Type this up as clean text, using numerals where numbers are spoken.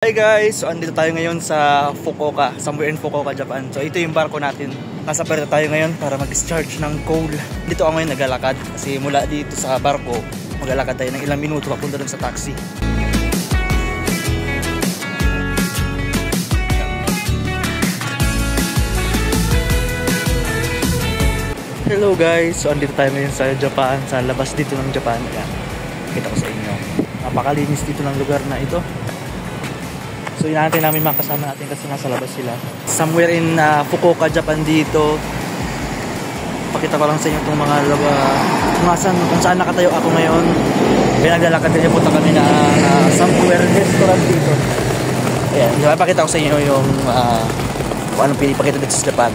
Hi guys! So andito tayo ngayon sa Fukuoka, somewhere in Fukuoka, Japan. So ito yung barko natin. Nasa Puerto tayo ngayon para mag-discharge ng coal. Dito ako ngayon naglalakad kasi mula dito sa barko, maglalakad tayo ng ilang minuto papunta dun sa taxi. Hello guys! So andito tayo ngayon sa Japan, sa labas dito ng Japan. Ayan, kita ko sa inyo. Napakalinis dito ng lugar na ito. So inaantay namin mga kasama natin kasi nasa labas sila. Somewhere in Fukuoka, Japan dito. Pakita ko lang sa inyo itong mga kung saan nakatayo ako ngayon. Pinaglalakad din punta kami na somewhere restaurant dito. Ayan, pakita ko sa inyo yung kung anong pinipakita dito sa Japan.